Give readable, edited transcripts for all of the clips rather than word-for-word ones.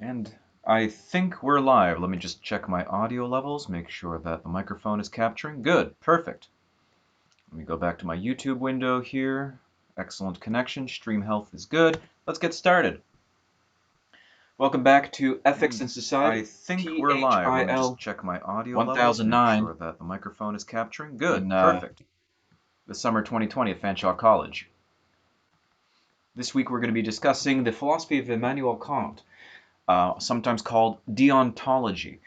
And I think we're live. Let me just check my audio levels, make sure that the microphone is capturing. Good, perfect. Let me go back to my YouTube window here. Excellent connection, stream health is good. Let's get started. Welcome back to Ethics and Society. I think we're live. Let me just check my audio levels, make 1009. sure that the microphone is capturing. Good, perfect. The summer 2020 at Fanshawe College. This week we're going to be discussing the philosophy of Immanuel Kant, sometimes called deontology.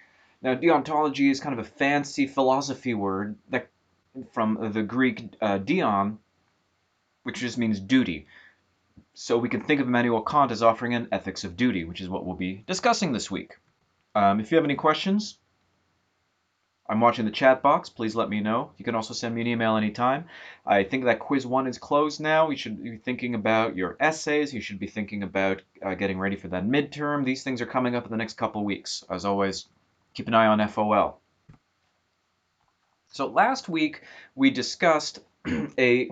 Now, deontology is kind of a fancy philosophy word that, from the Greek deon, which just means duty. So we can think of Immanuel Kant as offering an ethics of duty, which is what we'll be discussing this week. If you have any questions, I'm watching the chat box. Please let me know. You can also send me an email anytime. I think that quiz 1 is closed now. You should be thinking about your essays. You should be thinking about getting ready for that midterm. These things are coming up in the next couple weeks. As always, keep an eye on FOL. So last week we discussed a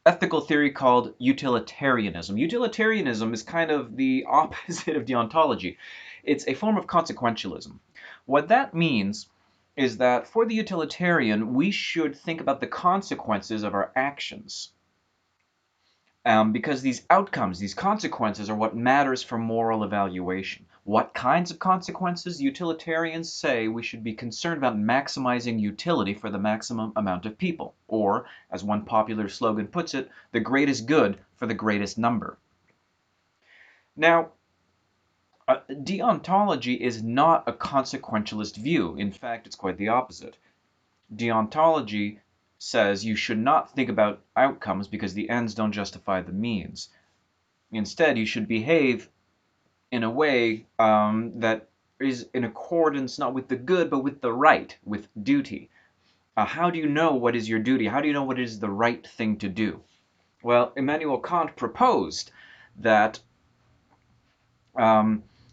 ethical theory called utilitarianism. Utilitarianism is kind of the opposite of deontology. It's a form of consequentialism. What that means is that for the utilitarian, we should think about the consequences of our actions. Because these outcomes, these consequences, are what matters for moral evaluation. What kinds of consequences? Utilitarians say we should be concerned about maximizing utility for the maximum amount of people, or, as one popular slogan puts it, the greatest good for the greatest number. Now, deontology is not a consequentialist view. In fact, it's quite the opposite. Deontology says you should not think about outcomes because the ends don't justify the means. Instead, you should behave in a way that is in accordance not with the good, but with the right, with duty. How do you know what is your duty? How do you know what is the right thing to do? Well, Immanuel Kant proposed that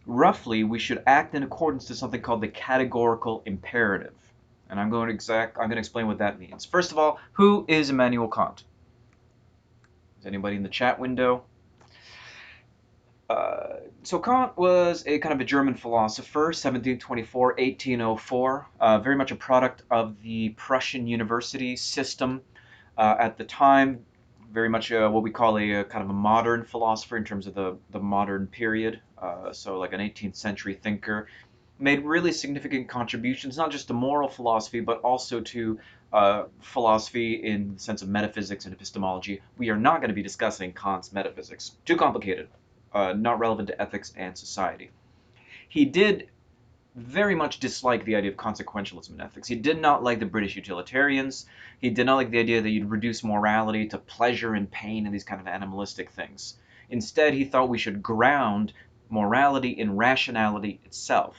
roughly we should act in accordance to something called the categorical imperative. And I'm going to explain what that means. First of all, who is Immanuel Kant? Is anybody in the chat window? So Kant was a kind of a German philosopher, 1724, 1804, very much a product of the Prussian university system at the time, very much what we call a kind of a modern philosopher in terms of the modern period, so like an 18th century thinker. Made really significant contributions, not just to moral philosophy, but also to philosophy in the sense of metaphysics and epistemology. We are not going to be discussing Kant's metaphysics. Too complicated, not relevant to ethics and society. He did very much dislike the idea of consequentialism in ethics. He did not like the British utilitarians. He did not like the idea that you'd reduce morality to pleasure and pain and these kind of animalistic things. Instead, he thought we should ground morality in rationality itself.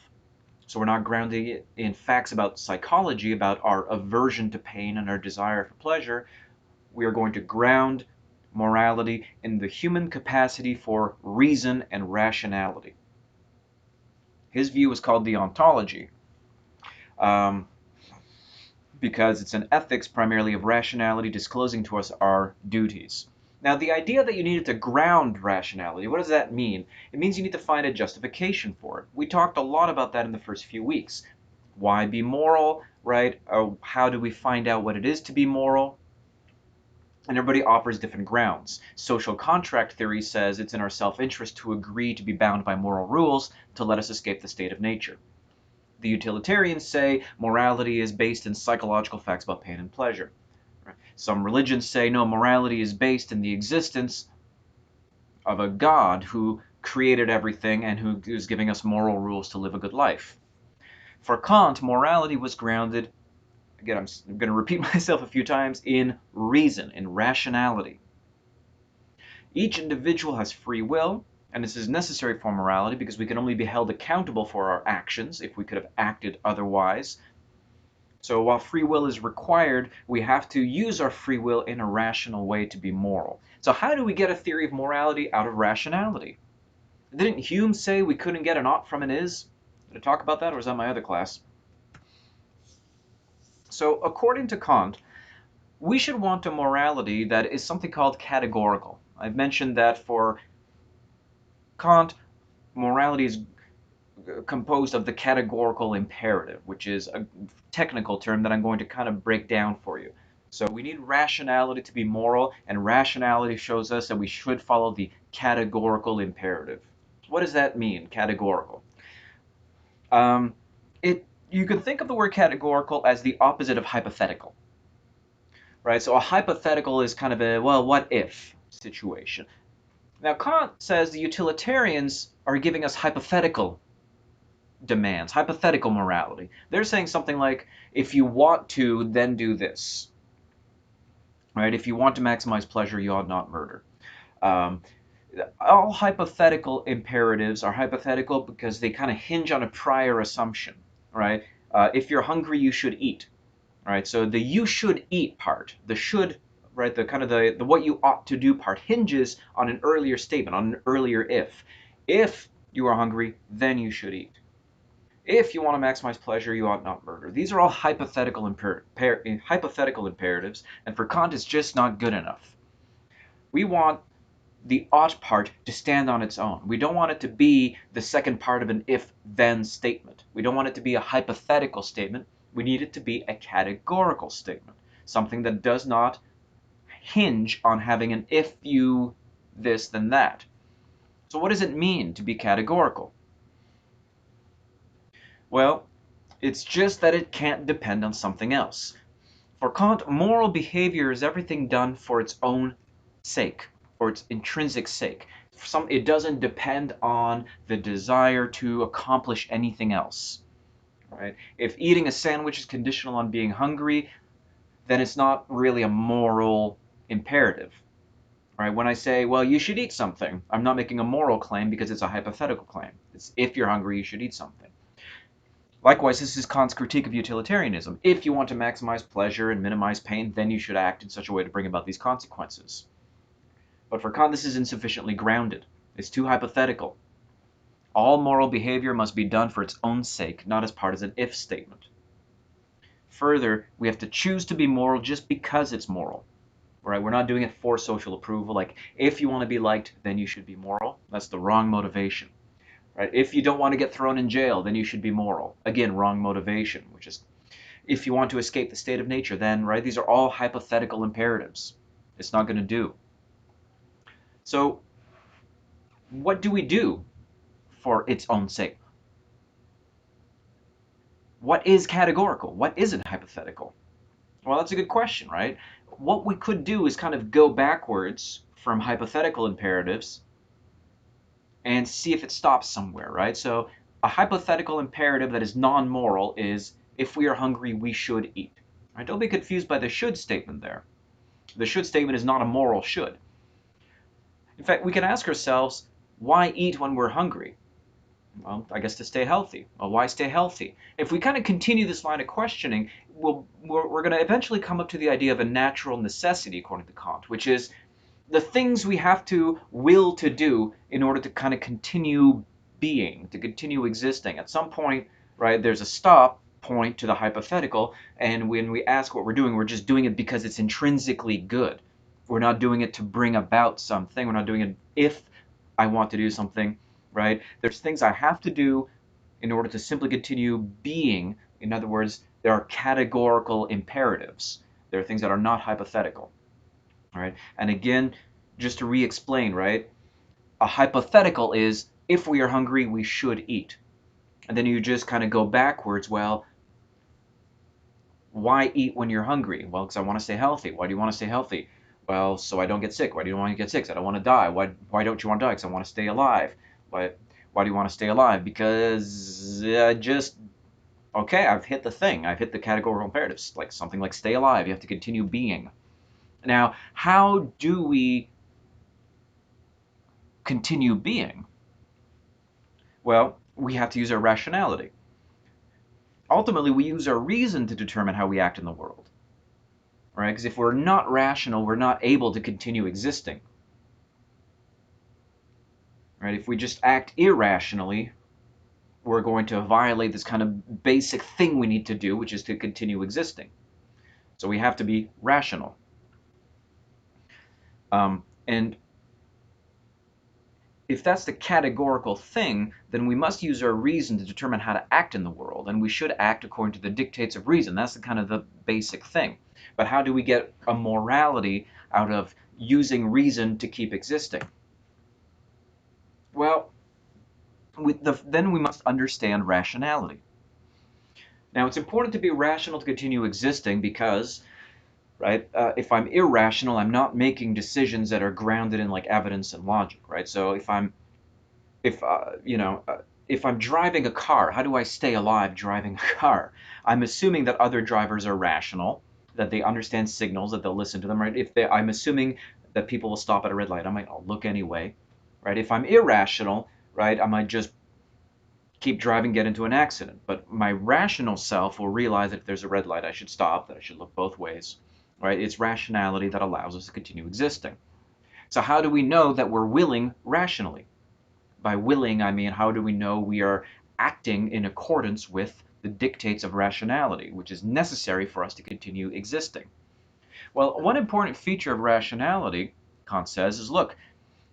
So we're not grounding it in facts about psychology, about our aversion to pain and our desire for pleasure. We are going to ground morality in the human capacity for reason and rationality. His view is called deontology because it's an ethics primarily of rationality disclosing to us our duties. Now, the idea that you needed to ground rationality, what does that mean? It means you need to find a justification for it. We talked a lot about that in the first few weeks. Why be moral, right? How do we find out what it is to be moral? And everybody offers different grounds. Social contract theory says it's in our self-interest to agree to be bound by moral rules to let us escape the state of nature. The utilitarians say morality is based in psychological facts about pain and pleasure. Some religions say, no, morality is based in the existence of a God who created everything and who is giving us moral rules to live a good life. For Kant, morality was grounded, again, I'm going to repeat myself a few times, in reason, in rationality. Each individual has free will, and this is necessary for morality because we can only be held accountable for our actions if we could have acted otherwise. So while free will is required, we have to use our free will in a rational way to be moral. So how do we get a theory of morality out of rationality? Didn't Hume say we couldn't get an ought from an is? Did I talk about that, or was that my other class? So according to Kant, we should want a morality that is something called categorical. I've mentioned that for Kant, morality is composed of the categorical imperative, which is a technical term that I'm going to kind of break down for you. So we need rationality to be moral, and rationality shows us that we should follow the categorical imperative. What does that mean, categorical? Um, you can think of the word categorical as the opposite of hypothetical, right? So a hypothetical is kind of a, well, what if situation. Now Kant says the utilitarians are giving us hypothetical demands, hypothetical morality. They're saying something like, if you want to, then do this. Right? If you want to maximize pleasure, you ought not murder. Um, all hypothetical imperatives are hypothetical because they kind of hinge on a prior assumption. Right? If you're hungry, you should eat. Right? So the you should eat part, the should, right, the kind of the what you ought to do part hinges on an earlier statement, on an earlier if. If you are hungry, then you should eat. If you want to maximize pleasure, you ought not murder. These are all hypothetical imperatives, and for Kant, it's just not good enough. We want the ought part to stand on its own. We don't want it to be the second part of an if-then statement. We don't want it to be a hypothetical statement. We need it to be a categorical statement, something that does not hinge on having an if you this, then that. So what does it mean to be categorical? Well, it's just that it can't depend on something else. For Kant, moral behavior is everything done for its own sake, for its intrinsic sake. It doesn't depend on the desire to accomplish anything else. Right? If eating a sandwich is conditional on being hungry, then it's not really a moral imperative. Right? When I say, well, you should eat something, I'm not making a moral claim because it's a hypothetical claim. It's if you're hungry, you should eat something. Likewise, this is Kant's critique of utilitarianism. If you want to maximize pleasure and minimize pain, then you should act in such a way to bring about these consequences. But for Kant, this is insufficiently grounded. It's too hypothetical. All moral behavior must be done for its own sake, not as part of an if statement. Further, we have to choose to be moral just because it's moral. Right? We're not doing it for social approval. Like, if you want to be liked, then you should be moral. That's the wrong motivation. Right? If you don't want to get thrown in jail, then you should be moral. Again, wrong motivation, which is if you want to escape the state of nature, then, right, these are all hypothetical imperatives. It's not going to do. So, what do we do for its own sake? What is categorical? What isn't hypothetical? Well, that's a good question, right? What we could do is kind of go backwards from hypothetical imperatives and see if it stops somewhere, right? So a hypothetical imperative that is non-moral is, if we are hungry, we should eat. Right? Don't be confused by the should statement there. The should statement is not a moral should. In fact, we can ask ourselves, why eat when we're hungry? Well, I guess to stay healthy. Well, why stay healthy? If we kind of continue this line of questioning, we're going to eventually come up to the idea of a natural necessity, according to Kant, which is the things we have to will to do in order to kind of continue being, to continue existing. At some point, right, there's a stop point to the hypothetical, and when we ask what we're doing, we're just doing it because it's intrinsically good. We're not doing it to bring about something. We're not doing it if I want to do something, right? There's things I have to do in order to simply continue being. In other words, there are categorical imperatives. There are things that are not hypothetical. All right. And again, just to re-explain, right? A hypothetical is, if we are hungry, we should eat. And then you just kind of go backwards. Well, why eat when you're hungry? Well, because I want to stay healthy. Why do you want to stay healthy? Well, so I don't get sick. Why do you want to get sick? Because I don't want to die. Why don't you want to die? Because I want to stay alive. Why do you want to stay alive? Because okay, I've hit the thing. I've hit the categorical imperatives. Like something like stay alive. You have to continue being. Now, how do we continue being? Well, we have to use our rationality. Ultimately, we use our reason to determine how we act in the world. Right? Because if we're not rational, we're not able to continue existing. Right? If we just act irrationally, we're going to violate this kind of basic thing we need to do, which is to continue existing. So we have to be rational. And if that's the categorical thing, then we must use our reason to determine how to act in the world, and we should act according to the dictates of reason. That's the kind of the basic thing. But how do we get a morality out of using reason to keep existing? Well, then we must understand rationality. Now, it's important to be rational to continue existing because, right, if I'm irrational, I'm not making decisions that are grounded in like evidence and logic, right? So if I'm if I'm driving a car, how do I stay alive driving a car? I'm assuming that other drivers are rational, that they understand signals, that they'll listen to them, right? I'm assuming that people will stop at a red light, I'll look anyway, right? If I'm irrational, right, I might just keep driving, get into an accident. But my rational self will realize that if there's a red light, I should stop, that I should look both ways, right? It's rationality that allows us to continue existing. So how do we know that we're willing rationally? By willing, I mean, how do we know we are acting in accordance with the dictates of rationality, which is necessary for us to continue existing? Well, one important feature of rationality, Kant says, is look,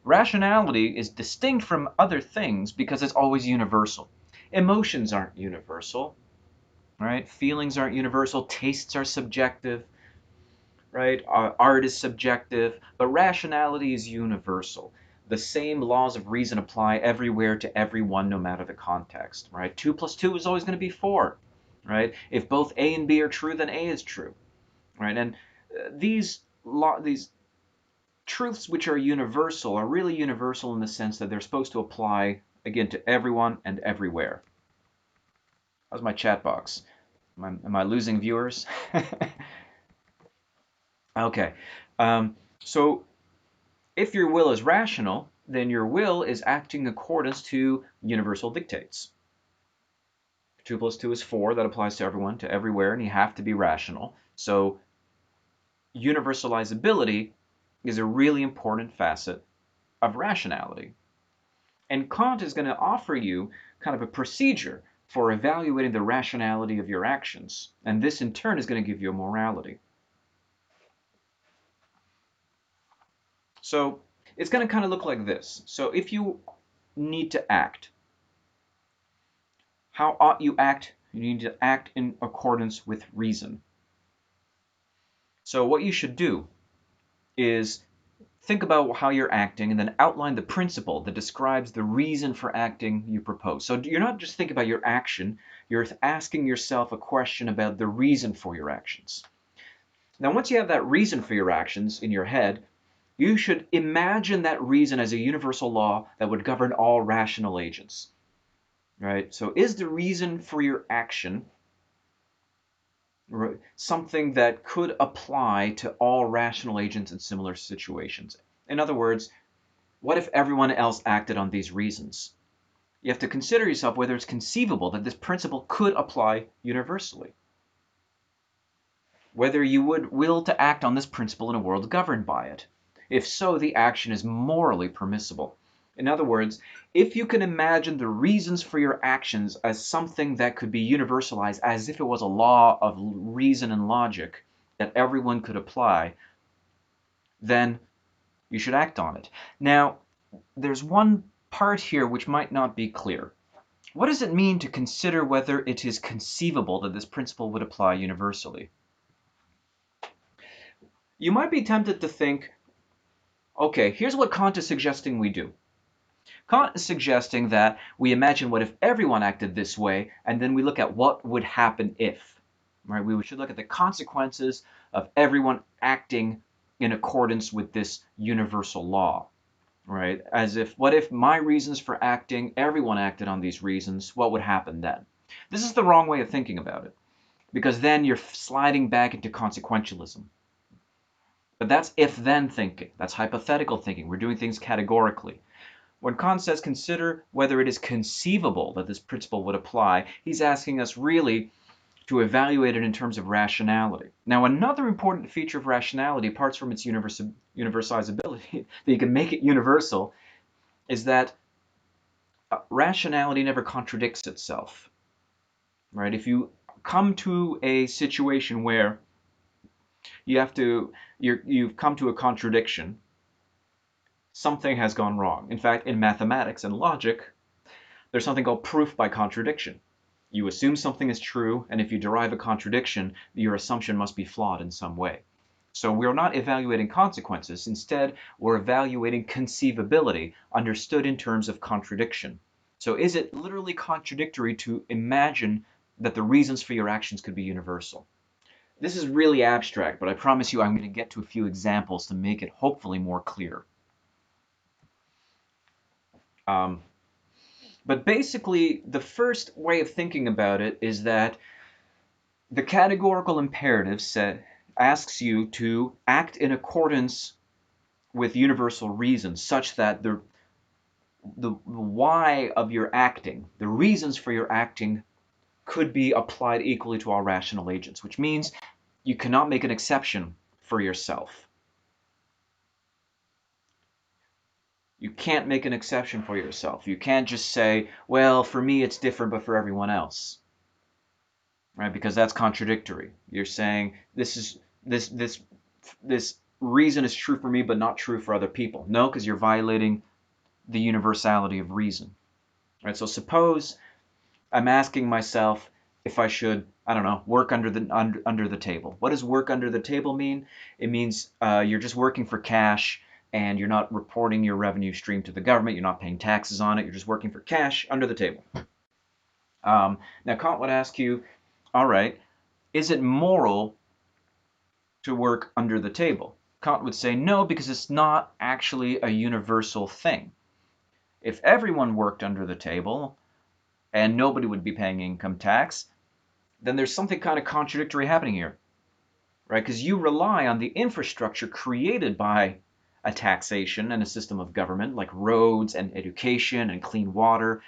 rationality is distinct from other things because it's always universal. Emotions aren't universal, right? Feelings aren't universal. Tastes are subjective, right? Art is subjective, but rationality is universal. The same laws of reason apply everywhere to everyone, no matter the context, right? 2 plus 2 is always going to be 4, right? If both A and B are true, then A is true, right? And these truths which are universal are really universal in the sense that they're supposed to apply, again, to everyone and everywhere. How's my chat box? Am I losing viewers? Okay. So if your will is rational, then your will is acting in accordance to universal dictates. 2 plus 2 is 4. That applies to everyone, to everywhere, and you have to be rational. So universalizability is a really important facet of rationality. And Kant is going to offer you kind of a procedure for evaluating the rationality of your actions. And this, in turn, is going to give you a morality. So it's going to kind of look like this. So if you need to act, how ought you act? You need to act in accordance with reason. So what you should do is think about how you're acting and then outline the principle that describes the reason for acting you propose. So you're not just thinking about your action, you're asking yourself a question about the reason for your actions. Now, once you have that reason for your actions in your head, you should imagine that reason as a universal law that would govern all rational agents. Right? So is the reason for your action something that could apply to all rational agents in similar situations? In other words, what if everyone else acted on these reasons? You have to consider yourself whether it's conceivable that this principle could apply universally. Whether you would will to act on this principle in a world governed by it. If so, the action is morally permissible. In other words, if you can imagine the reasons for your actions as something that could be universalized as if it was a law of reason and logic that everyone could apply, then you should act on it. Now, there's one part here which might not be clear. What does it mean to consider whether it is conceivable that this principle would apply universally? You might be tempted to think, okay, here's what Kant is suggesting we do. Kant is suggesting that we imagine what if everyone acted this way, and then we look at what would happen if. Right? We should look at the consequences of everyone acting in accordance with this universal law. Right? As if, what if my reasons for acting, everyone acted on these reasons, what would happen then? This is the wrong way of thinking about it, because then you're sliding back into consequentialism. But that's if-then thinking. That's hypothetical thinking. We're doing things categorically. When Kant says consider whether it is conceivable that this principle would apply, he's asking us really to evaluate it in terms of rationality. Now, another important feature of rationality, apart from its universalizability, that you can make it universal, is that rationality never contradicts itself. Right? If you come to a situation where you've come to a contradiction, something has gone wrong. In fact, in mathematics and logic, there's something called proof by contradiction. You assume something is true, and if you derive a contradiction, your assumption must be flawed in some way. So we're not evaluating consequences. Instead, we're evaluating conceivability, understood in terms of contradiction. So is it literally contradictory to imagine that the reasons for your actions could be universal? This is really abstract, but I promise you I'm going to get to a few examples to make it hopefully more clear. But basically, the first way of thinking about it is that the categorical imperative asks you to act in accordance with universal reasons, such that the why of your acting, the reasons for your acting, could be applied equally to all rational agents, which means you cannot make an exception for yourself. You can't make an exception for yourself. You can't just say, well, for me it's different, but for everyone else. Right? Because that's contradictory. You're saying this reason is true for me, but not true for other people. No, because you're violating the universality of reason. Right? So suppose I'm asking myself if I should, I don't know, work under the table. What does work under the table mean? It means you're just working for cash, and you're not reporting your revenue stream to the government. You're not paying taxes on it. You're just working for cash under the table. Now, Kant would ask you, all right, is it moral to work under the table? Kant would say no, because it's not actually a universal thing. If everyone worked under the table and nobody would be paying income tax, then there's something kind of contradictory happening here, right? Because you rely on the infrastructure created by a taxation and a system of government, like roads and education and clean water,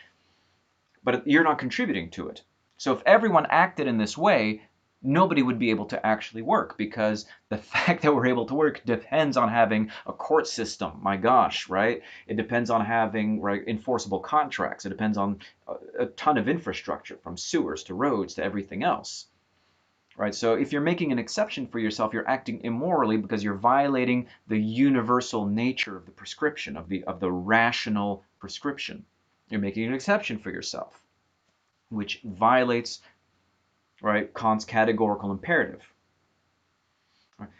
but you're not contributing to it. So if everyone acted in this way, nobody would be able to actually work, because the fact that we're able to work depends on having a court system. My gosh, right? It depends on having enforceable contracts. It depends on a ton of infrastructure, from sewers to roads to everything else. Right? So if you're making an exception for yourself, you're acting immorally, because you're violating the universal nature of the prescription, of the rational prescription. You're making an exception for yourself, which violates, right, Kant's categorical imperative.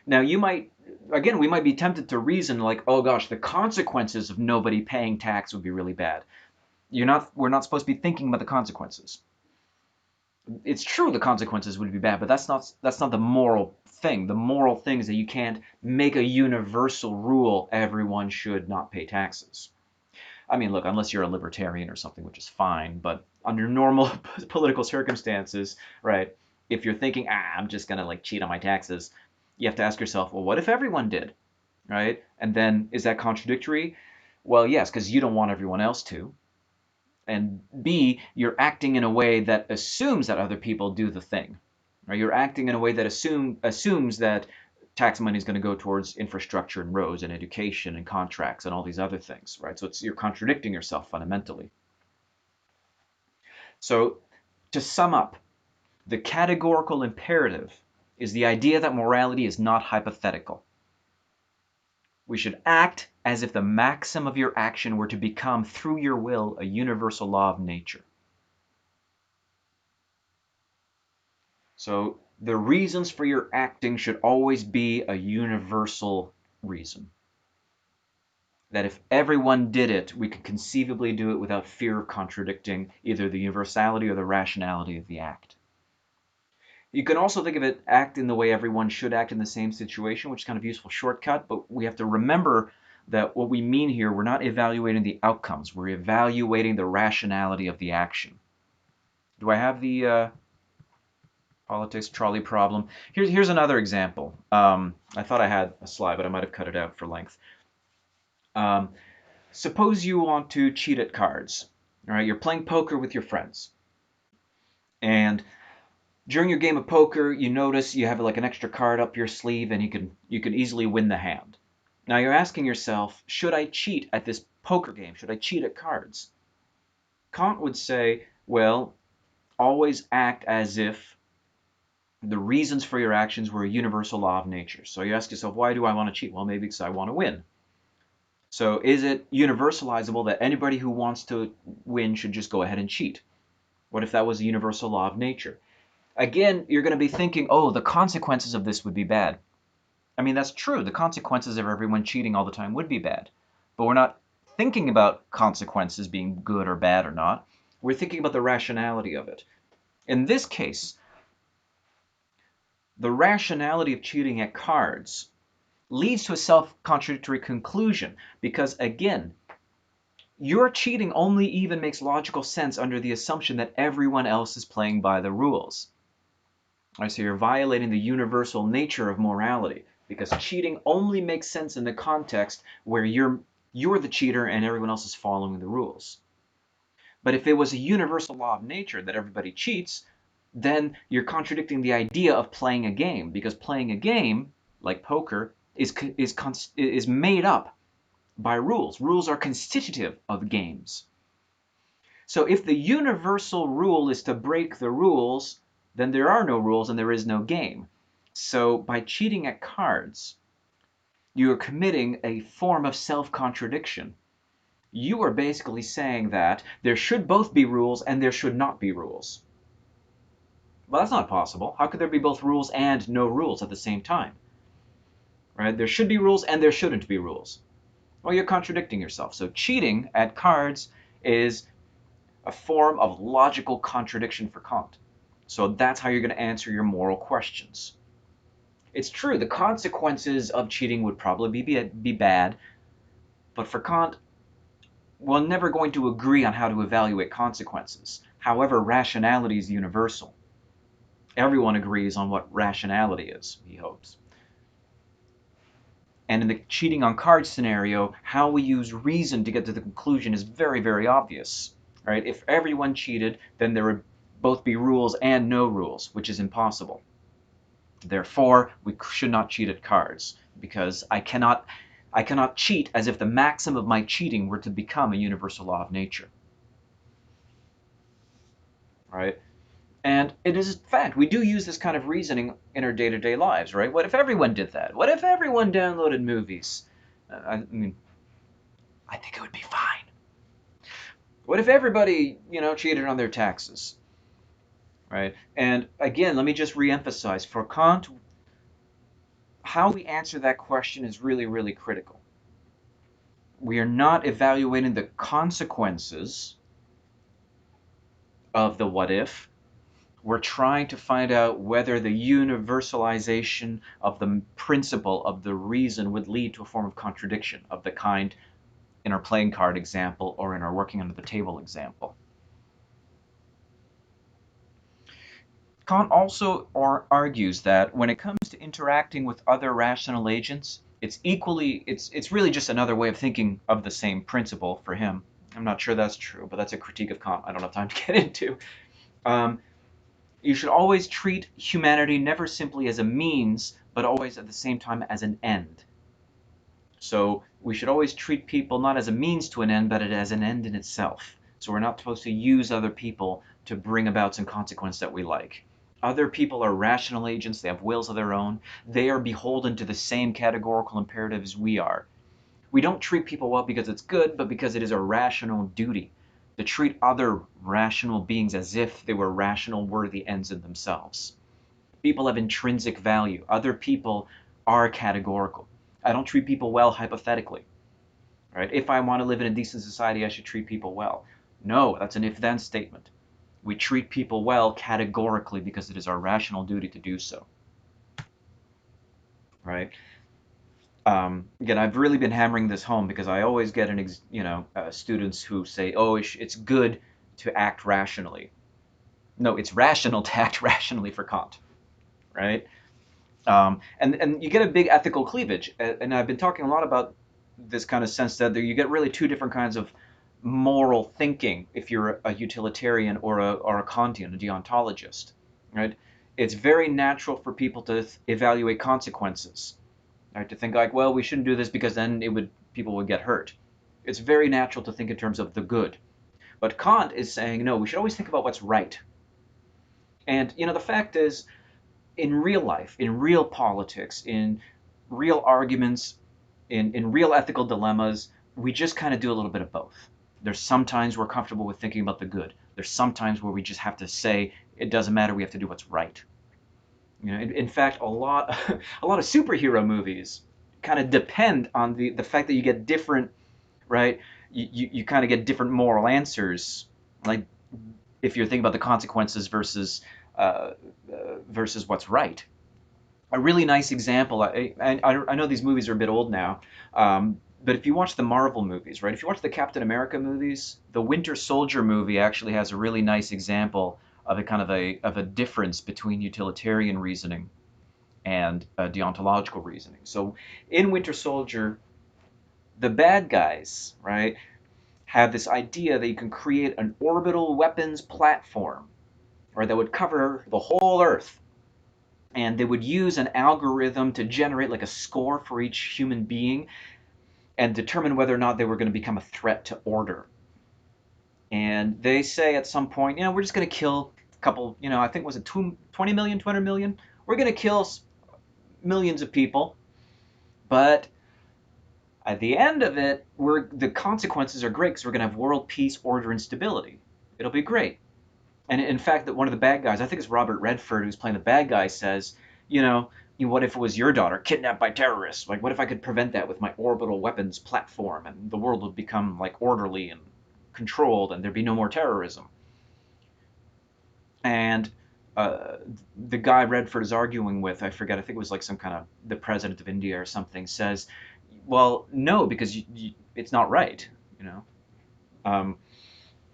Now we might be tempted to reason like, oh gosh, the consequences of nobody paying tax would be really bad. We're not supposed to be thinking about the consequences. It's true the consequences would be bad, but that's not the moral thing. The moral thing is that you can't make a universal rule everyone should not pay taxes. I mean, look, unless you're a libertarian or something, which is fine, but under normal political circumstances, right, if you're thinking, I'm just going to cheat on my taxes, you have to ask yourself, well, what if everyone did, right? And then, is that contradictory? Well, yes, because you don't want everyone else to. And B, you're acting in a way that assumes that other people do the thing. Right? You're acting in a way that assumes that tax money is going to go towards infrastructure and roads and education and contracts and all these other things. Right? So you're contradicting yourself fundamentally. So to sum up, the categorical imperative is the idea that morality is not hypothetical. We should act as if the maxim of your action were to become, through your will, a universal law of nature. So the reasons for your acting should always be a universal reason. That if everyone did it, we could conceivably do it without fear of contradicting either the universality or the rationality of the act. You can also think of it, act in the way everyone should act in the same situation, which is kind of a useful shortcut, but we have to remember that what we mean here, we're not evaluating the outcomes, we're evaluating the rationality of the action. Do I have the politics trolley problem? Here's another example. I thought I had a slide, but I might have cut it out for length. Suppose you want to cheat at cards. All right, you're playing poker with your friends, and during your game of poker, you notice you have an extra card up your sleeve, and you can easily win the hand. Now you're asking yourself, should I cheat at this poker game? Should I cheat at cards? Kant would say, well, always act as if the reasons for your actions were a universal law of nature. So you ask yourself, why do I want to cheat? Well, maybe because I want to win. So is it universalizable that anybody who wants to win should just go ahead and cheat? What if that was a universal law of nature? Again, you're going to be thinking, oh, the consequences of this would be bad. I mean, that's true. The consequences of everyone cheating all the time would be bad. But we're not thinking about consequences being good or bad or not. We're thinking about the rationality of it. In this case, the rationality of cheating at cards leads to a self-contradictory conclusion because, again, your cheating only even makes logical sense under the assumption that everyone else is playing by the rules. All right, so you're violating the universal nature of morality because cheating only makes sense in the context where you're the cheater and everyone else is following the rules. But if it was a universal law of nature that everybody cheats, then you're contradicting the idea of playing a game, because playing a game, like poker, is made up by rules. Rules are constitutive of games. So if the universal rule is to break the rules, then there are no rules and there is no game. So by cheating at cards, you are committing a form of self-contradiction. You are basically saying that there should both be rules and there should not be rules. Well, that's not possible. How could there be both rules and no rules at the same time? Right? There should be rules and there shouldn't be rules. Well, you're contradicting yourself. So cheating at cards is a form of logical contradiction for Kant. So that's how you're going to answer your moral questions. It's true, the consequences of cheating would probably be bad, but for Kant, we're never going to agree on how to evaluate consequences. However, rationality is universal. Everyone agrees on what rationality is, he hopes. And in the cheating on cards scenario, how we use reason to get to the conclusion is very, very obvious. Right? If everyone cheated, then there would both be rules and no rules, which is impossible. Therefore, we should not cheat at cards, because I cannot cheat as if the maxim of my cheating were to become a universal law of nature. Right? And it is a fact, we do use this kind of reasoning in our day-to-day lives, right? What if everyone did that? What if everyone downloaded movies? I mean, I think it would be fine. What if everybody, cheated on their taxes? Right? And again, let me just re-emphasize, for Kant, how we answer that question is really, really critical. We are not evaluating the consequences of the what if. We're trying to find out whether the universalization of the principle of the reason would lead to a form of contradiction of the kind in our playing card example or in our working under the table example. Kant also argues that when it comes to interacting with other rational agents, it's really just another way of thinking of the same principle for him. I'm not sure that's true, but that's a critique of Kant I don't have time to get into. You should always treat humanity never simply as a means, but always at the same time as an end. So we should always treat people not as a means to an end, but as an end in itself. So we're not supposed to use other people to bring about some consequence that we like. Other people are rational agents, they have wills of their own. They are beholden to the same categorical imperatives we are. We don't treat people well because it's good, but because it is a rational duty to treat other rational beings as if they were rational, worthy ends in themselves. People have intrinsic value. Other people are categorical. I don't treat people well hypothetically. Right? If I want to live in a decent society, I should treat people well. No, that's an if-then statement. We treat people well categorically because it is our rational duty to do so. Right? Again, I've really been hammering this home because I always get students who say, "Oh, it's good to act rationally." No, it's rational to act rationally for Kant, right? And you get a big ethical cleavage, and I've been talking a lot about this kind of sense that you get really two different kinds of moral thinking if you're a utilitarian or a Kantian, a deontologist, right? It's very natural for people to evaluate consequences. Right, to think like, well, we shouldn't do this because then people would get hurt. It's very natural to think in terms of the good. But Kant is saying, no, we should always think about what's right. And, the fact is, in real life, in real politics, in real arguments, in real ethical dilemmas, we just kind of do a little bit of both. There's sometimes we're comfortable with thinking about the good. There's sometimes where we just have to say it doesn't matter. We have to do what's right. You know, in fact, a lot a lot of superhero movies kind of depend on the fact that you get different, right? You kind of get different moral answers. Like if you're thinking about the consequences versus what's right. A really nice example. I know these movies are a bit old now, but if you watch the Marvel movies, right? If you watch the Captain America movies, the Winter Soldier movie actually has a really nice example of a kind of a difference between utilitarian reasoning and deontological reasoning. So in Winter Soldier, the bad guys, right, have this idea that you can create an orbital weapons platform, right, that would cover the whole Earth. And they would use an algorithm to generate like a score for each human being and determine whether or not they were going to become a threat to order. And they say at some point, you know, we're just going to kill a couple, you know, I think was it 20 million, 200 million? We're going to kill millions of people, but at the end of it, the consequences are great because we're going to have world peace, order, and stability. It'll be great. And in fact, that one of the bad guys, I think it's Robert Redford who's playing the bad guy, says, you know, what if it was your daughter kidnapped by terrorists? Like, what if I could prevent that with my orbital weapons platform, and the world would become like orderly and controlled, and there'd be no more terrorism? And the guy Redford is arguing with, I forget, I think it was like some kind of the president of India or something, says, well, no, because it's not right, you know.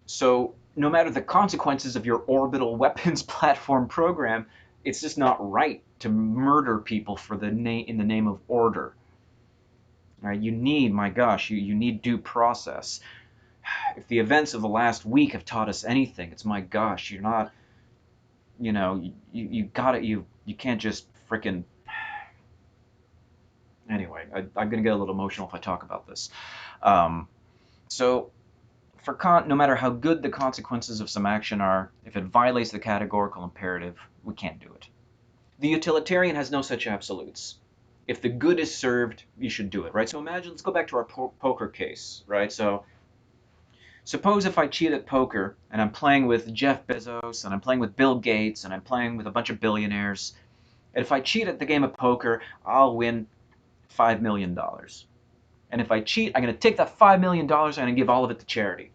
So no matter the consequences of your orbital weapons platform program, it's just not right to murder people for in the name of order. Right? You need, my gosh, you need due process. If the events of the last week have taught us anything, it's my gosh, you're not, you know, you got it, you can't just frickin'. Anyway, I'm gonna get a little emotional if I talk about this. So for Kant, no matter how good the consequences of some action are, if it violates the categorical imperative, we can't do it. The utilitarian has no such absolutes. If the good is served, you should do it, right? So imagine, let's go back to our poker case, right? So suppose if I cheat at poker and I'm playing with Jeff Bezos and I'm playing with Bill Gates and I'm playing with a bunch of billionaires, and if I cheat at the game of poker, I'll win $5 million. And if I cheat, I'm going to take that $5 million and I'm going to give all of it to charity.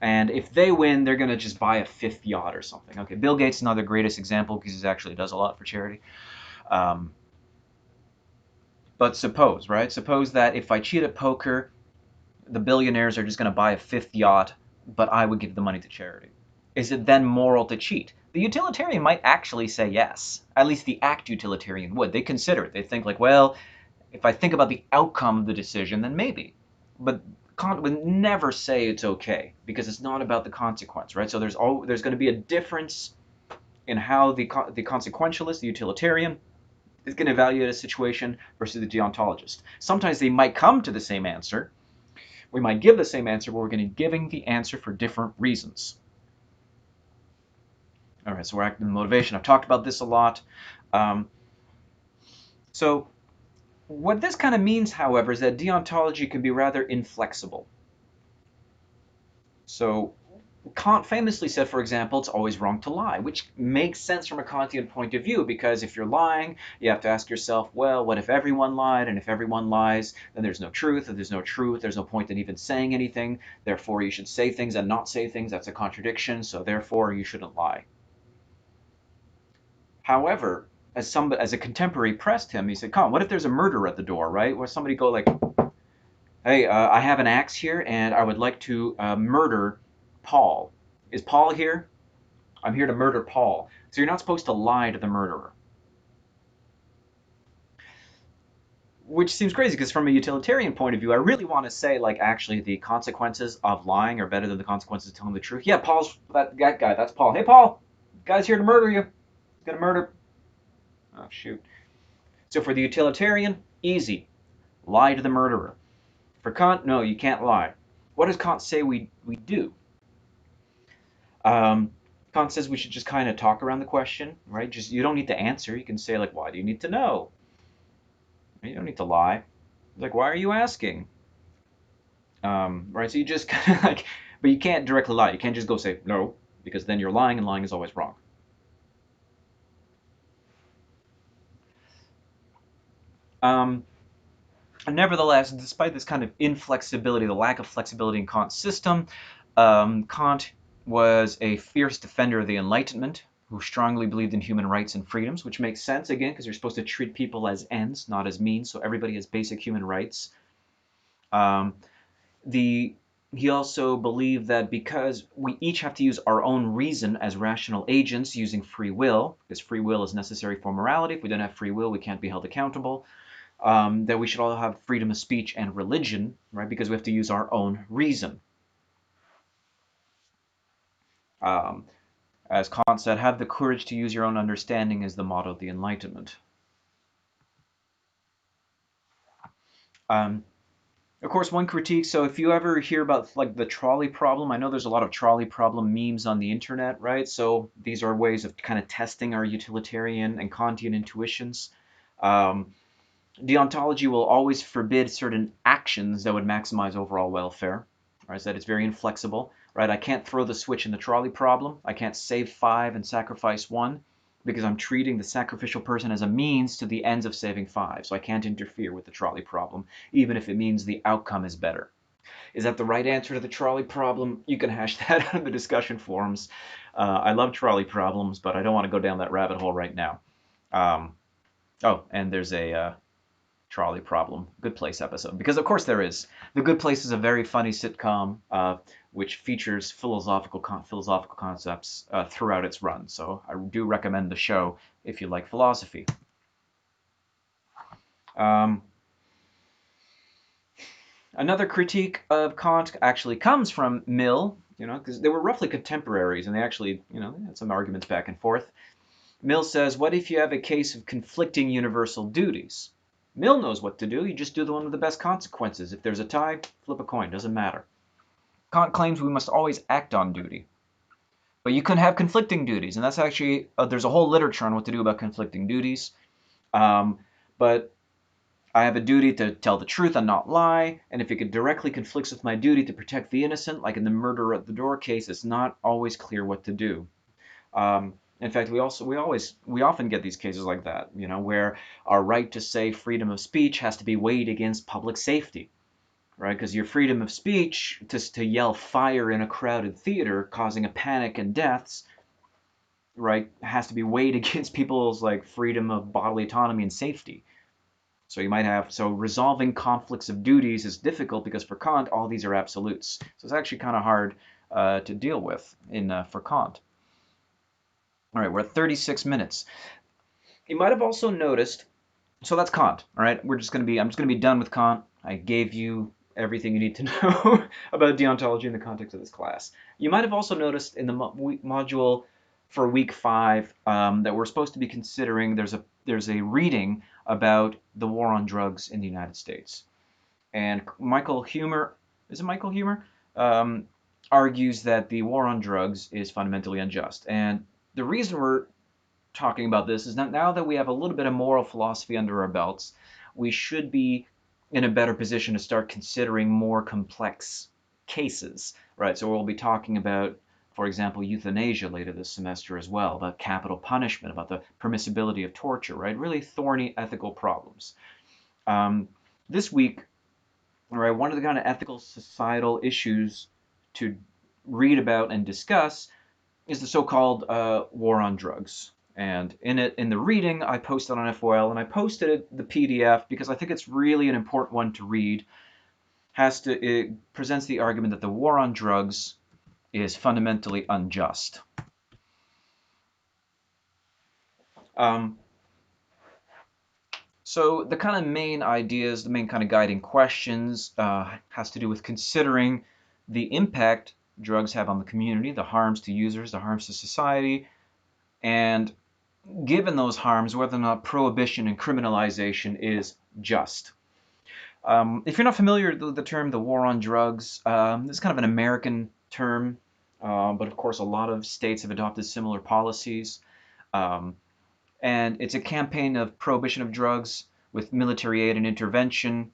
And if they win, they're going to just buy a fifth yacht or something. Okay, Bill Gates is not the greatest example because he actually does a lot for charity. But suppose, right? Suppose that if I cheat at poker, the billionaires are just going to buy a fifth yacht, but I would give the money to charity. Is it then moral to cheat? The utilitarian might actually say yes. At least the act utilitarian would. They consider it. They think like, well, if I think about the outcome of the decision, then maybe. But Kant would never say it's okay because it's not about the consequence, right? So there's going to be a difference in how the consequentialist, the utilitarian, is going to evaluate a situation versus the deontologist. Sometimes they might come to the same answer. We might give the same answer, but we're going to be giving the answer for different reasons. All right, so we're acting in motivation. I've talked about this a lot. So what this kind of means, however, is that deontology can be rather inflexible. So Kant famously said, for example, it's always wrong to lie, which makes sense from a Kantian point of view, because if you're lying, you have to ask yourself, well, what if everyone lied? And if everyone lies, then there's no truth. If there's no truth, there's no point in even saying anything. Therefore, you should say things and not say things. That's a contradiction, so therefore, you shouldn't lie. However, as a contemporary pressed him, he said, Kant, what if there's a murder at the door, right? Where somebody go like, hey, I have an axe here, and I would like to murder Paul. Is Paul here? I'm here to murder Paul. So you're not supposed to lie to the murderer. Which seems crazy, because from a utilitarian point of view, I really want to say, like, actually the consequences of lying are better than the consequences of telling the truth. Yeah, Paul's that guy. That's Paul. Hey, Paul, guy's here to murder you. He's going to murder. Oh, shoot. So for the utilitarian, easy. Lie to the murderer. For Kant, no, you can't lie. What does Kant say we do? Kant says we should just kind of talk around the question, right? Just, you don't need to answer. You can say, like, why do you need to know? You don't need to lie. Like, why are you asking? Right? So you just kind of like, but you can't directly lie. You can't just go say no, because then you're lying, and lying is always wrong. Um, Nevertheless, despite this kind of inflexibility, the lack of flexibility in Kant's system, Kant was a fierce defender of the Enlightenment, who strongly believed in human rights and freedoms, which makes sense, again, because you're supposed to treat people as ends, not as means, so everybody has basic human rights. Um, the He also believed that because we each have to use our own reason as rational agents using free will, because free will is necessary for morality. If we don't have free will, we can't be held accountable. That we should all have freedom of speech and religion, right? Because we have to use our own reason. Um, as Kant said, have the courage to use your own understanding is the motto of the Enlightenment. Um, of course, one critique. So if you ever hear about like the trolley problem, I know there's a lot of trolley problem memes on the internet, right? So these are ways of kind of testing our utilitarian and Kantian intuitions. Um, Deontology will always forbid certain actions that would maximize overall welfare. Right? So that it's very inflexible. Right? I can't throw the switch in the trolley problem. I can't save 5 and sacrifice 1 because I'm treating the sacrificial person as a means to the ends of saving 5. So I can't interfere with the trolley problem, even if it means the outcome is better. Is that the right answer to the trolley problem? You can hash that out in the discussion forums. I love trolley problems, but I don't want to go down that rabbit hole right now. Um, oh, and there's a trolley problem Good Place episode, because of course there is. The Good Place is a very funny sitcom which features philosophical concepts throughout its run, so I do recommend the show if you like philosophy. um, Another critique of Kant actually comes from Mill, because they were roughly contemporaries, and they actually, they had some arguments back and forth. Mill says, what if you have a case of conflicting universal duties? Mill knows what to do. You just do the one with the best consequences. If there's a tie, flip a coin. Doesn't matter. Kant claims we must always act on duty. But you can have conflicting duties, and that's actually, there's a whole literature on what to do about conflicting duties. But I have a duty to tell the truth and not lie, and if it directly conflicts with my duty to protect the innocent, like in the murder at the door case, it's not always clear what to do. In fact, we often get these cases like that, where our right to say freedom of speech has to be weighed against public safety, right? Because your freedom of speech to yell fire in a crowded theater, causing a panic and deaths, right, has to be weighed against people's like freedom of bodily autonomy and safety. So resolving conflicts of duties is difficult because for Kant, all these are absolutes. So it's actually kind of hard to deal with for Kant. All right, we're at 36 minutes. You might have also noticed, so that's Kant, all right? I'm just going to be done with Kant. I gave you everything you need to know about deontology in the context of this class. You might have also noticed in the module for week 5 that we're supposed to be considering, there's a reading about the war on drugs in the United States. And Michael Huemer, is it Michael Huemer? Argues that the war on drugs is fundamentally unjust. And the reason we're talking about this is that now that we have a little bit of moral philosophy under our belts, we should be in a better position to start considering more complex cases, right? So we'll be talking about, for example, euthanasia later this semester as well, about capital punishment, about the permissibility of torture, right? Really thorny ethical problems. This week, right, one of the kind of ethical societal issues to read about and discuss is the so-called war on drugs. And in the reading, I posted on FOL, and I posted the PDF because I think it's really an important one to read. It presents the argument that the war on drugs is fundamentally unjust. So the kind of main ideas, the main kind of guiding questions has to do with considering the impact drugs have on the community, the harms to users, the harms to society, and given those harms, whether or not prohibition and criminalization is just. If you're not familiar with the term the war on drugs, this is kind of an American term, but of course a lot of states have adopted similar policies. And it's a campaign of prohibition of drugs with military aid and intervention,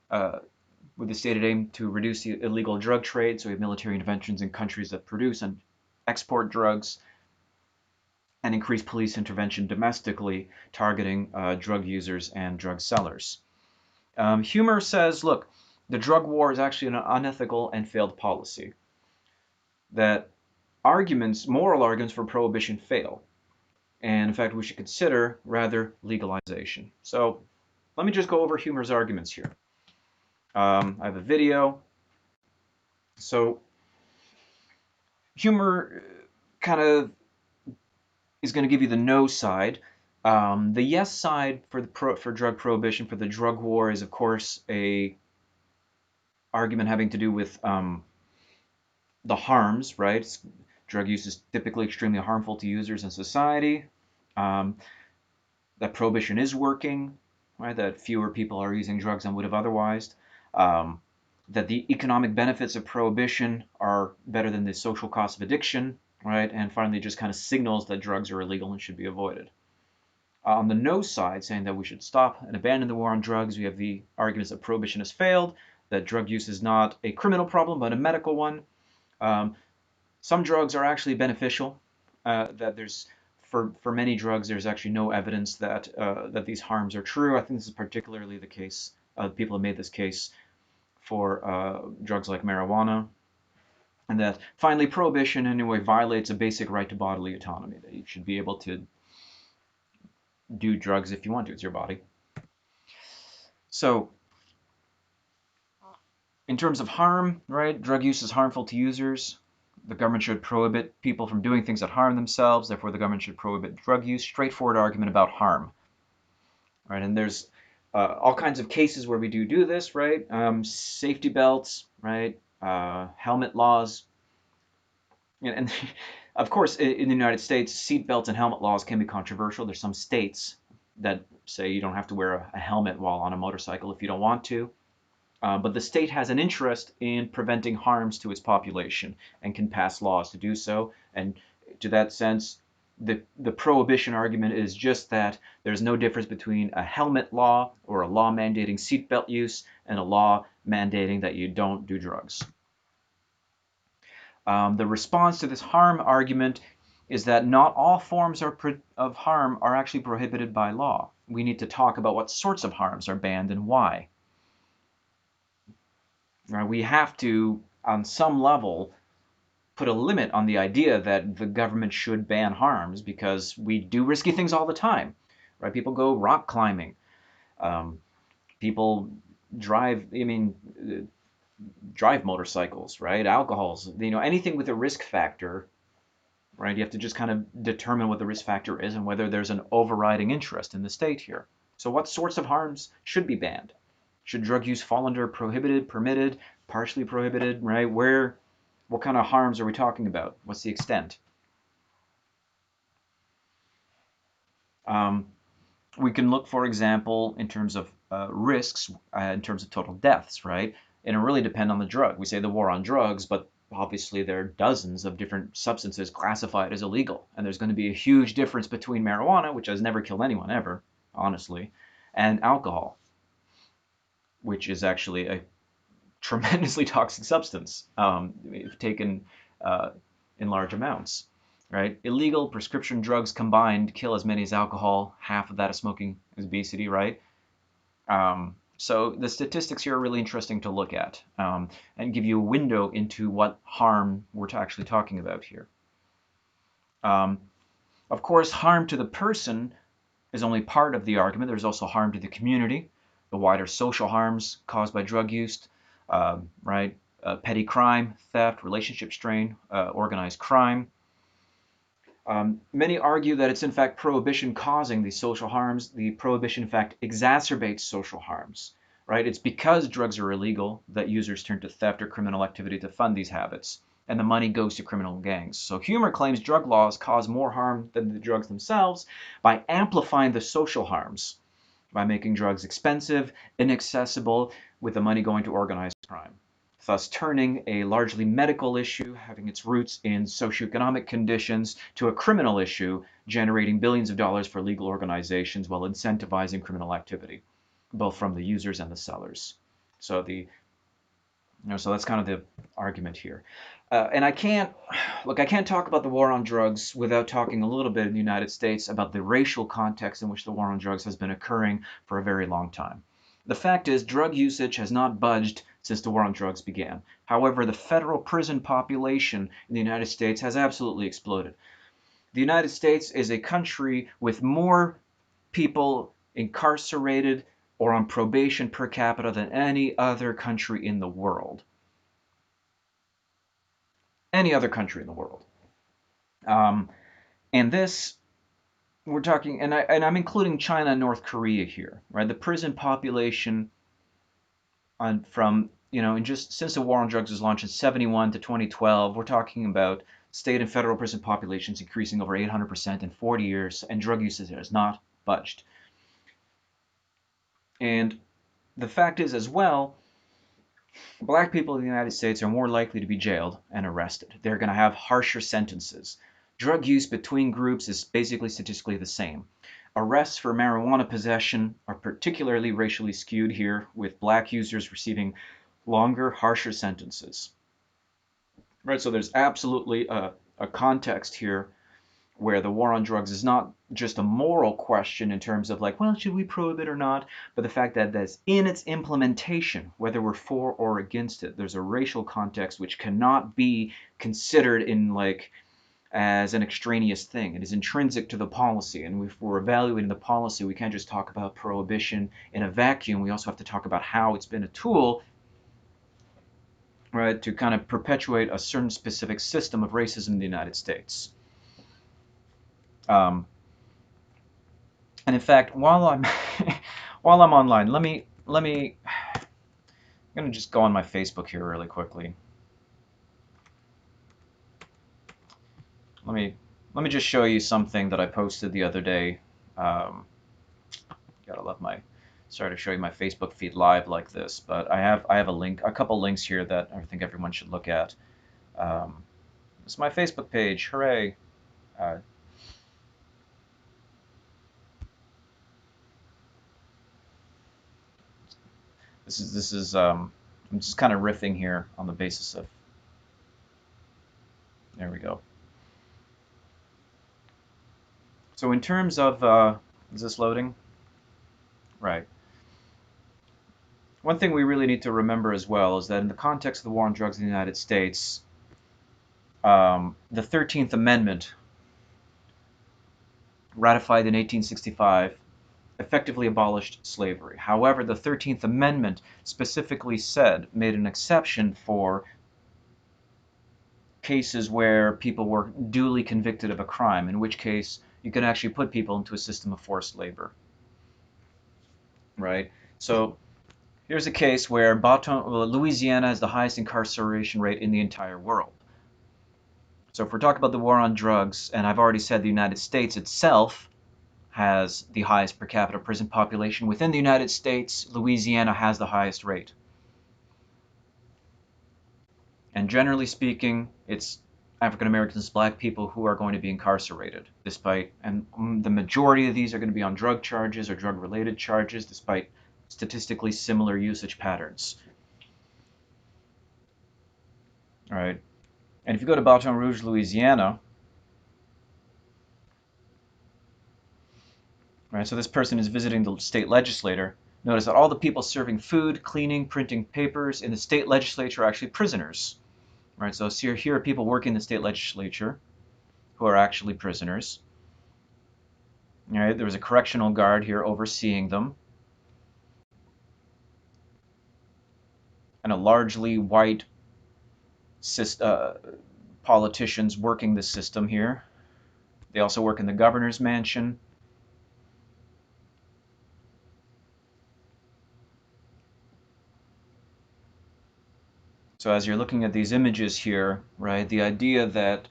with the stated aim to reduce the illegal drug trade. So we have military interventions in countries that produce and export drugs, and increase police intervention domestically, targeting drug users and drug sellers. Humer says, look, the drug war is actually an unethical and failed policy. That moral arguments for prohibition fail. And in fact, we should consider rather legalization. So let me just go over Humer's arguments here. I have a video. So Humer kind of is going to give you the no side. The yes side for drug prohibition, for the drug war, is of course a argument having to do with the harms, right? Drug use is typically extremely harmful to users and society. That prohibition is working, right? That fewer people are using drugs than would have otherwise. That the economic benefits of prohibition are better than the social cost of addiction, right? And finally, just kind of signals that drugs are illegal and should be avoided. On the no side, saying that we should stop and abandon the war on drugs, we have the arguments that prohibition has failed, that drug use is not a criminal problem but a medical one. Some drugs are actually beneficial, that there's for many drugs there's actually no evidence that that these harms are true. I think this is particularly the case, people have made this case for drugs like marijuana. And that finally prohibition anyway violates a basic right to bodily autonomy, that you should be able to do drugs if you want to, it's your body. So in terms of harm, right, drug use is harmful to users. The government should prohibit people from doing things that harm themselves, therefore the government should prohibit drug use. Straightforward argument about harm. Right, and there's all kinds of cases where we do this, right? Safety belts, right? Helmet laws. And of course, in the United States, seat belts and helmet laws can be controversial. There's some states that say you don't have to wear a helmet while on a motorcycle if you don't want to. But the state has an interest in preventing harms to its population and can pass laws to do so. And to that sense, the prohibition argument is just that there's no difference between a helmet law or a law mandating seatbelt use and a law mandating that you don't do drugs. The response to this harm argument is that not all forms of harm are actually prohibited by law. We need to talk about what sorts of harms are banned and why. We have to, on some level, put a limit on the idea that the government should ban harms, because we do risky things all the time. Right? People go rock climbing. People drive motorcycles, right? Alcohols, anything with a risk factor, right? You have to just kind of determine what the risk factor is and whether there's an overriding interest in the state here. So what sorts of harms should be banned? Should drug use fall under prohibited, permitted, partially prohibited, right? What kind of harms are we talking about? What's the extent? We can look, for example, in terms of risks, in terms of total deaths, right? And it really depends on the drug. We say the war on drugs, but obviously there are dozens of different substances classified as illegal. And there's going to be a huge difference between marijuana, which has never killed anyone ever, honestly, and alcohol, which is actually a tremendously toxic substance if taken in large amounts. Right? Illegal prescription drugs combined kill as many as alcohol. Half of that is smoking, is obesity, right? So the statistics here are really interesting to look at and give you a window into what harm we're actually talking about here. Of course, harm to the person is only part of the argument. There's also harm to the community, the wider social harms caused by drug use, right? Petty crime, theft, relationship strain, organized crime. Many argue that it's in fact prohibition causing these social harms. The prohibition in fact exacerbates social harms, right? It's because drugs are illegal that users turn to theft or criminal activity to fund these habits, and the money goes to criminal gangs. So Humer claims drug laws cause more harm than the drugs themselves by amplifying the social harms, by making drugs expensive, inaccessible, with the money going to organized crime, thus turning a largely medical issue having its roots in socioeconomic conditions to a criminal issue generating billions of dollars for legal organizations while incentivizing criminal activity. both from the users and the sellers. So so that's kind of the argument here. And I can't talk about the war on drugs without talking a little bit in the United States about the racial context in which the war on drugs has been occurring for a very long time. The fact is, drug usage has not budged since the war on drugs began. However, the federal prison population in the United States has absolutely exploded. The United States is a country with more people incarcerated or on probation per capita than any other country in the world. Any other country in the world. Um, and this, we're talking, and I'm including China and North Korea here, right? The prison population from, and just since the war on drugs was launched in 71 to 2012, we're talking about state and federal prison populations increasing over 800% in 40 years, and drug usage has not budged. And the fact is as well, black people in the United States are more likely to be jailed and arrested. They're going to have harsher sentences. Drug use between groups is basically statistically the same. Arrests for marijuana possession are particularly racially skewed here, with black users receiving longer, harsher sentences. Right, so there's absolutely a context here where the war on drugs is not just a moral question in terms of like, well, should we prohibit or not, but the fact that that's in its implementation, whether we're for or against it, there's a racial context which cannot be considered in like as an extraneous thing. It is intrinsic to the policy, and if we're evaluating the policy, we can't just talk about prohibition in a vacuum. We also have to talk about how it's been a tool, right, to kind of perpetuate a certain specific system of racism in the United States. And in fact, while I'm while I'm online, let me I'm gonna just go on my Facebook here really quickly. Let me just show you something that I posted the other day. Gotta love my sorry to show you my Facebook feed live like this, but I have a couple links here that I think everyone should look at. This is my Facebook page. Hooray! This is I'm just kind of riffing here on the basis of. There we go. So in terms of is this loading? Right. One thing we really need to remember as well is that in the context of the war on drugs in the United States, the 13th Amendment, ratified in 1865, effectively abolished slavery. However, the 13th Amendment specifically made an exception for cases where people were duly convicted of a crime, in which case you can actually put people into a system of forced labor. Right? So here's a case where Louisiana has the highest incarceration rate in the entire world. So if we're talking about the war on drugs, and I've already said the United States itself has the highest per capita prison population. Within the United States, Louisiana has the highest rate. And generally speaking, it's African Americans, black people who are going to be incarcerated, and the majority of these are going to be on drug charges or drug-related charges, despite statistically similar usage patterns. All right. And if you go to Baton Rouge, Louisiana, right, so this person is visiting the state legislator. Notice that all the people serving food, cleaning, printing papers in the state legislature are actually prisoners. Right, so here are people working in the state legislature who are actually prisoners. All right, there was a correctional guard here overseeing them. And a largely white politicians working the system here. They also work in the governor's mansion. So as you're looking at these images here, right, the idea that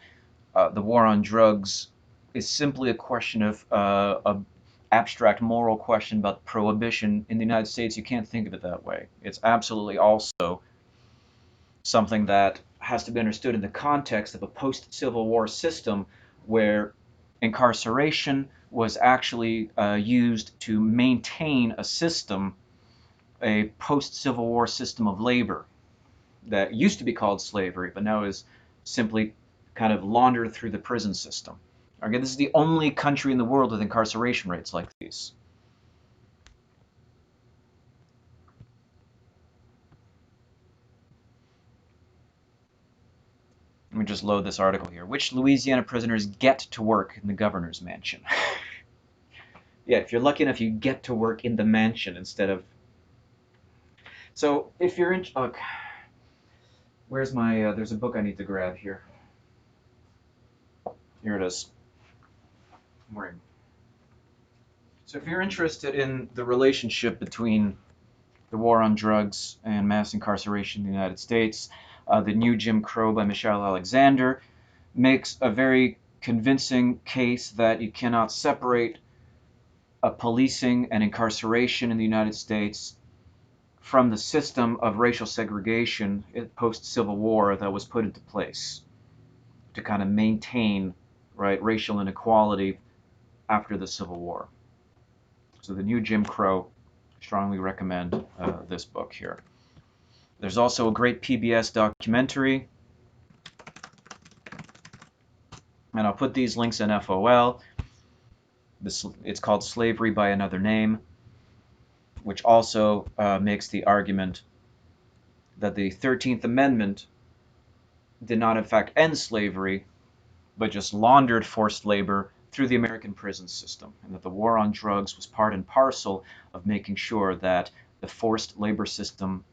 the war on drugs is simply a question of an abstract moral question about prohibition in the United States, you can't think of it that way. It's absolutely also something that has to be understood in the context of a post-Civil War system where incarceration was actually used to maintain a system a post-Civil War system of labor that used to be called slavery, but now is simply kind of laundered through the prison system. Okay, this is the only country in the world with incarceration rates like these. Let me just load this article here. Which Louisiana prisoners get to work in the governor's mansion? Yeah, if you're lucky enough, you get to work in the mansion instead of... So, if you're in... Look, where's my... there's a book I need to grab here. Here it is. Where? So if you're interested in the relationship between the war on drugs and mass incarceration in the United States, The New Jim Crow by Michelle Alexander makes a very convincing case that you cannot separate policing and incarceration in the United States from the system of racial segregation post-Civil War that was put into place to kind of maintain, right, racial inequality after the Civil War. So The New Jim Crow, strongly recommend this book here. There's also a great PBS documentary, and I'll put these links in FOL. It's called Slavery by Another Name, which also makes the argument that the 13th Amendment did not in fact end slavery, but just laundered forced labor through the American prison system, and that the war on drugs was part and parcel of making sure that the forced labor system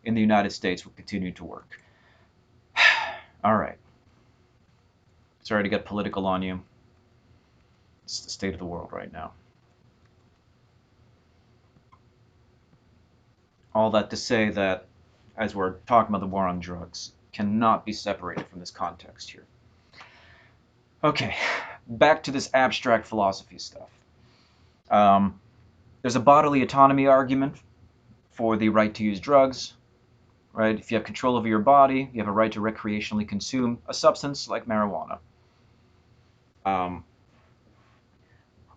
in the United States would continue to work. All right. Sorry to get political on you. It's the state of the world right now. All that to say that, as we're talking about the war on drugs, cannot be separated from this context here. Okay, back to this abstract philosophy stuff. There's a bodily autonomy argument for the right to use drugs, right? If you have control over your body, you have a right to recreationally consume a substance like marijuana.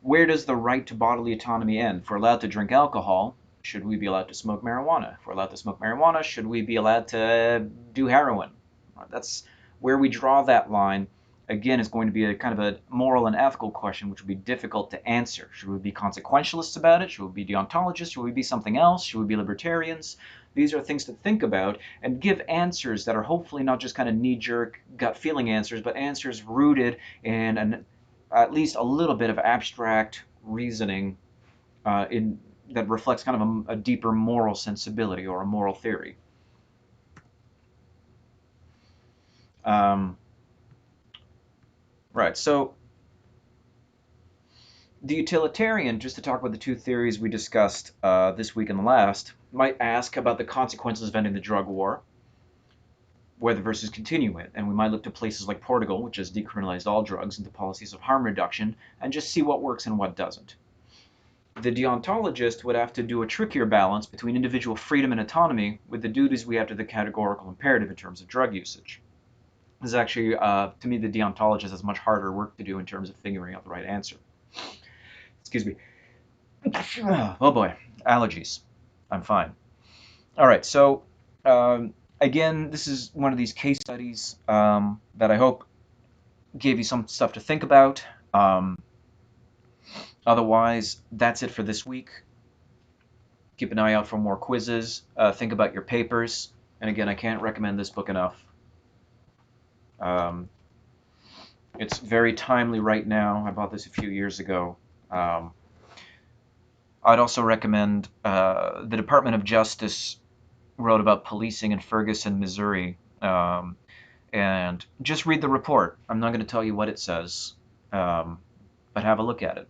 Where does the right to bodily autonomy end? If we're allowed to drink alcohol, should we be allowed to smoke marijuana? If we're allowed to smoke marijuana, should we be allowed to do heroin? That's where we draw that line. Again, is going to be a kind of a moral and ethical question, which would be difficult to answer. Should we be consequentialists about it? Should we be deontologists? Should we be something else? Should we be libertarians? These are things to think about and give answers that are hopefully not just kind of knee-jerk, gut-feeling answers, but answers rooted in at least a little bit of abstract reasoning that reflects kind of a deeper moral sensibility or a moral theory. Right, so the utilitarian, just to talk about the two theories we discussed this week and the last, might ask about the consequences of ending the drug war, whether versus continue it, and we might look to places like Portugal, which has decriminalized all drugs, into policies of harm reduction, and just see what works and what doesn't. The deontologist would have to do a trickier balance between individual freedom and autonomy with the duties we have to the categorical imperative in terms of drug usage. This is actually, to me, the deontologist has much harder work to do in terms of figuring out the right answer. Excuse me. Oh boy, allergies. I'm fine. All right, so again, this is one of these case studies that I hope gave you some stuff to think about. Otherwise, that's it for this week. Keep an eye out for more quizzes. Think about your papers. And again, I can't recommend this book enough. It's very timely right now. I bought this a few years ago. I'd also recommend the Department of Justice wrote about policing in Ferguson, Missouri. And just read the report. I'm not going to tell you what it says, but have a look at it.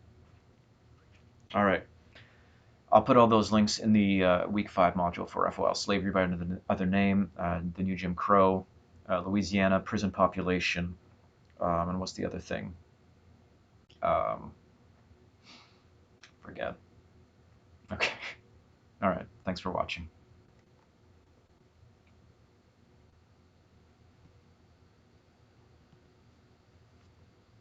All right. I'll put all those links in the Week 5 module for FOL. Slavery by Another Name, The New Jim Crow, Louisiana, prison population, and what's the other thing? Forget. Okay. All right. Thanks for watching.